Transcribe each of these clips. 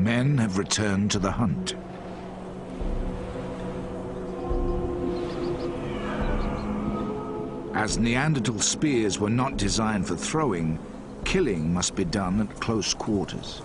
Men have returned to the hunt. As Neanderthal spears were not designed for throwing, killing must be done at close quarters.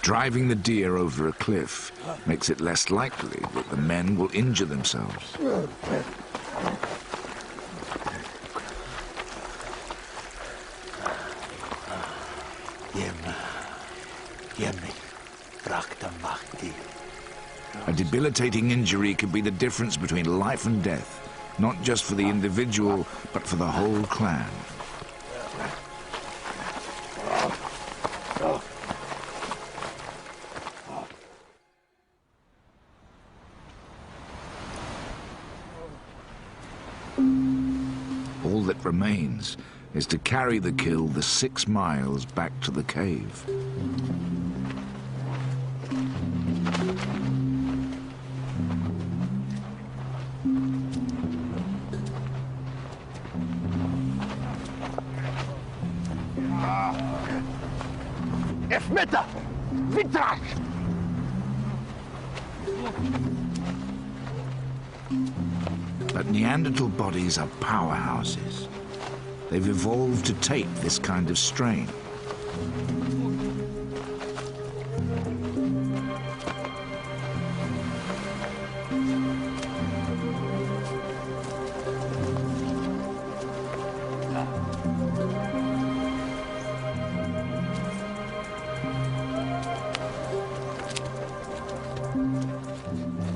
Driving the deer over a cliff makes it less likely that the men will injure themselves. A debilitating injury could be the difference between life and death, not just for the individual, but for the whole clan. All that remains is to carry the kill the 6 miles back to the cave. But Neanderthal bodies are powerhouses. They've evolved to take this kind of strain.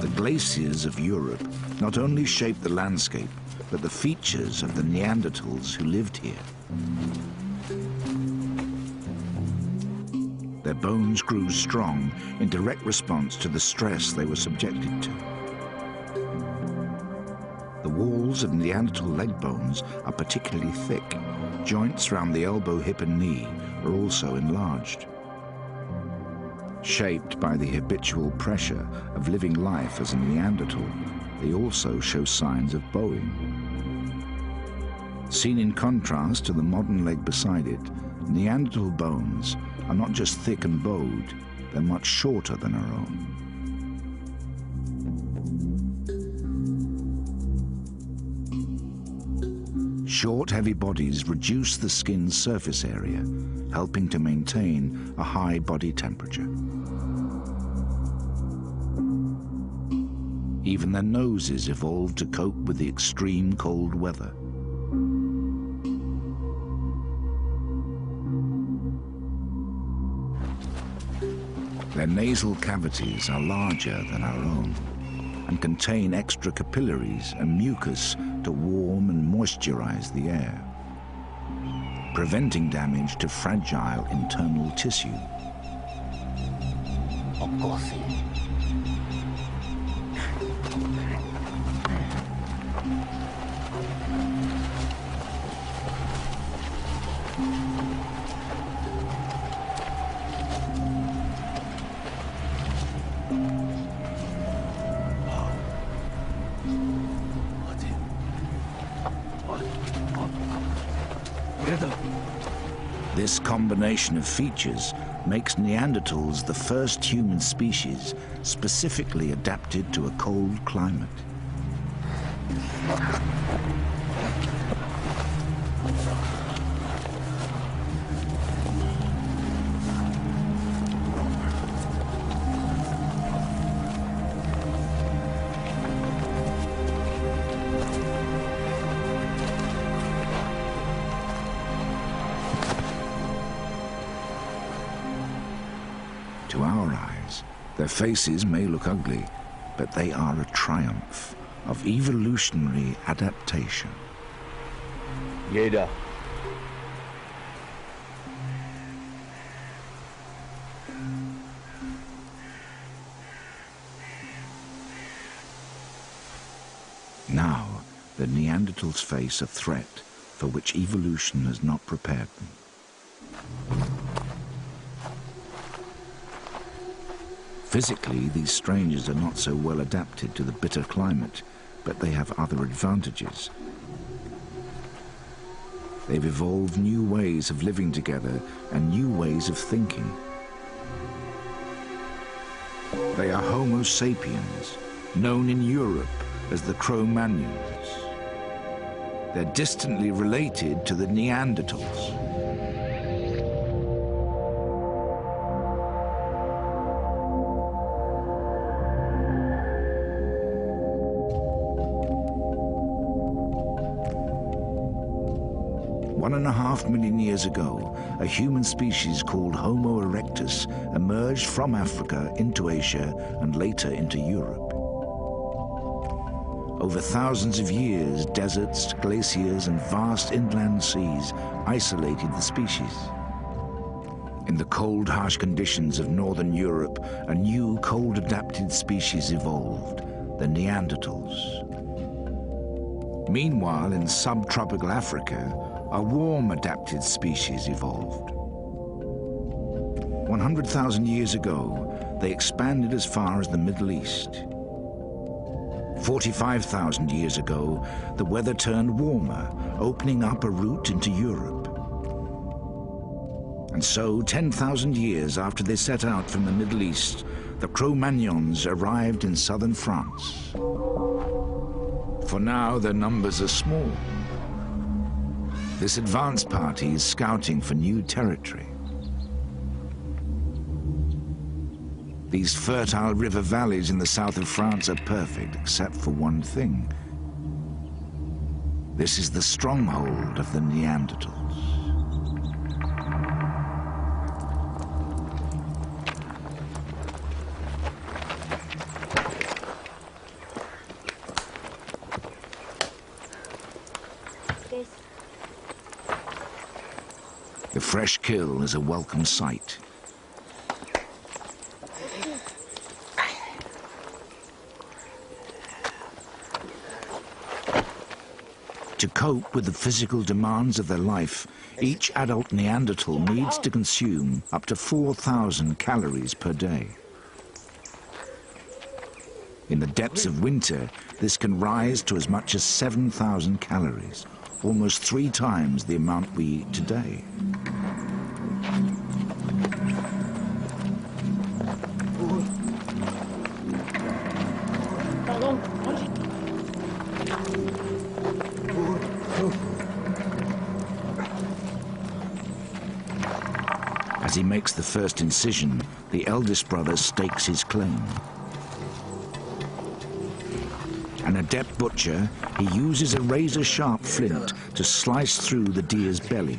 The glaciers of Europe not only shape the landscape, but the features of the Neanderthals who lived here. Their bones grew strong in direct response to the stress they were subjected to. The walls of Neanderthal leg bones are particularly thick. Joints around the elbow, hip and knee are also enlarged. Shaped by the habitual pressure of living life as a Neanderthal, they also show signs of bowing. Seen in contrast to the modern leg beside it, Neanderthal bones are not just thick and bowed, they're much shorter than our own. Short, heavy bodies reduce the skin's surface area, helping to maintain a high body temperature. Even their noses evolved to cope with the extreme cold weather. Their nasal cavities are larger than our own and contain extra capillaries and mucus to warm and moisturize the air, preventing damage to fragile internal tissue. This combination of features makes Neanderthals the first human species specifically adapted to a cold climate. To our eyes, their faces may look ugly, but they are a triumph of evolutionary adaptation. Jeder. Now, the Neanderthals face a threat for which evolution has not prepared them. Physically, these strangers are not so well adapted to the bitter climate, but they have other advantages. They've evolved new ways of living together and new ways of thinking. They are Homo sapiens, known in Europe as the Cro-Magnons. They're distantly related to the Neanderthals. One and a half million years ago, a human species called Homo erectus emerged from Africa into Asia and later into Europe. Over thousands of years, deserts, glaciers, and vast inland seas isolated the species. In the cold, harsh conditions of northern Europe, a new cold-adapted species evolved, the Neanderthals. Meanwhile, in subtropical Africa, a warm-adapted species evolved. 100,000 years ago, they expanded as far as the Middle East. 45,000 years ago, the weather turned warmer, opening up a route into Europe. And so, 10,000 years after they set out from the Middle East, the Cro-Magnons arrived in southern France. For now, their numbers are small. This advanced party is scouting for new territory. These fertile river valleys in the south of France are perfect, except for one thing. This is the stronghold of the Neanderthals. The fresh kill is a welcome sight. To cope with the physical demands of their life, each adult Neanderthal needs to consume up to 4,000 calories per day. In the depths of winter, this can rise to as much as 7,000 calories, almost 3 times the amount we eat today. As he makes the first incision, the eldest brother stakes his claim. An adept butcher, he uses a razor-sharp flint to slice through the deer's belly.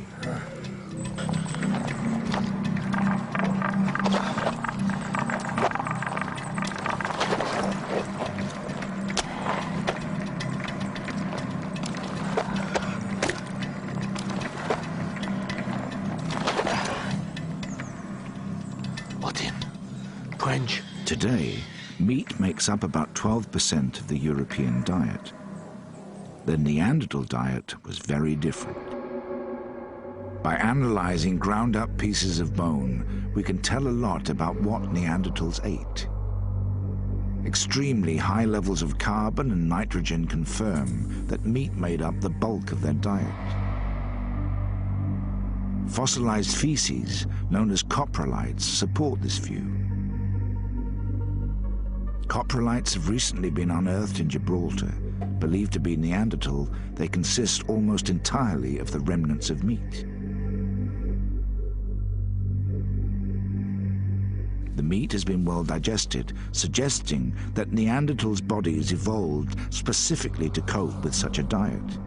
Today, meat makes up about 12% of the European diet. The Neanderthal diet was very different. By analyzing ground-up pieces of bone, we can tell a lot about what Neanderthals ate. Extremely high levels of carbon and nitrogen confirm that meat made up the bulk of their diet. Fossilized feces, known as coprolites, support this view. Coprolites have recently been unearthed in Gibraltar. Believed to be Neanderthal, they consist almost entirely of the remnants of meat. The meat has been well digested, suggesting that Neanderthals' bodies evolved specifically to cope with such a diet.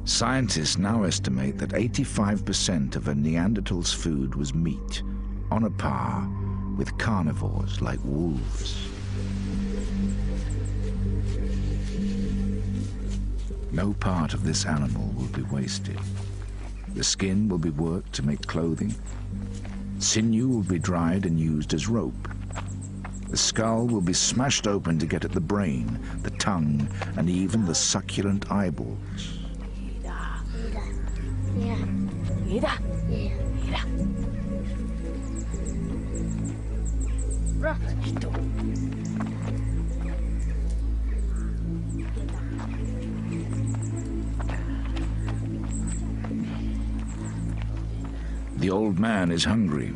Scientists now estimate that 85% of a Neanderthal's food was meat, on a par with carnivores like wolves. No part of this animal will be wasted. The skin will be worked to make clothing. Sinew will be dried and used as rope. The skull will be smashed open to get at the brain, the tongue, and even the succulent eyeballs. The old man is hungry.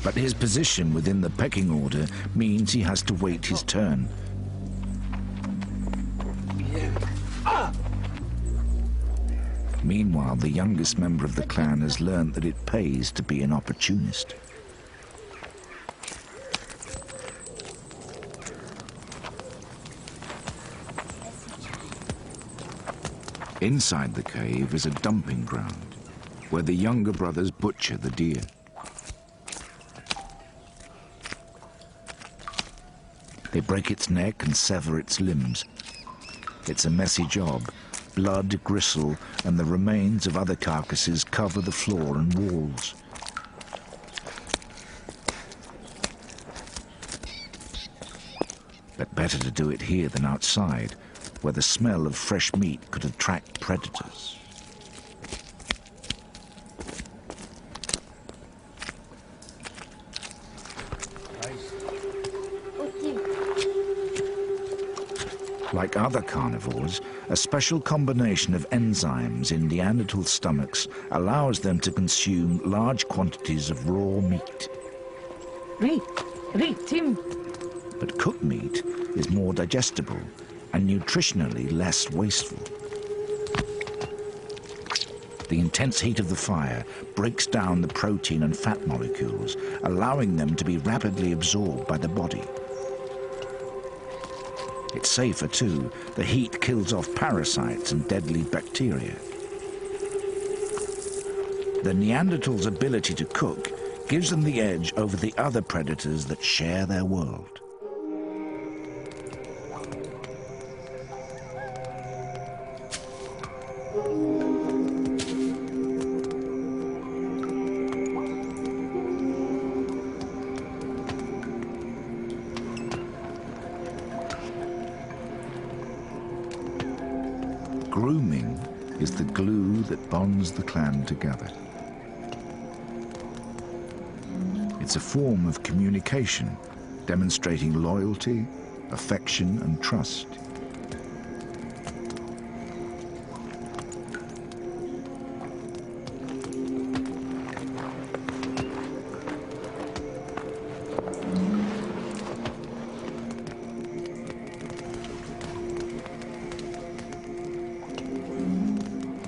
But his position within the pecking order means he has to wait his turn. Meanwhile, the youngest member of the clan has learned that it pays to be an opportunist. Inside the cave is a dumping ground, where the younger brothers butcher the deer. They break its neck and sever its limbs. It's a messy job. Blood, gristle, and the remains of other carcasses cover the floor and walls. But better to do it here than outside, where the smell of fresh meat could attract predators. Like other carnivores, a special combination of enzymes in Neanderthal stomachs allows them to consume large quantities of raw meat. But cooked meat is more digestible and nutritionally less wasteful. The intense heat of the fire breaks down the protein and fat molecules, allowing them to be rapidly absorbed by the body. It's safer too. The heat kills off parasites and deadly bacteria. The Neanderthals' ability to cook gives them the edge over the other predators that share their world. Grooming is the glue that bonds the clan together. It's a form of communication, demonstrating loyalty, affection, and trust.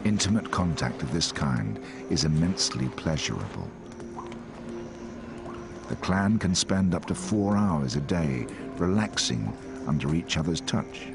Intimate contact of this kind is immensely pleasurable. The clan can spend up to 4 hours a day relaxing under each other's touch.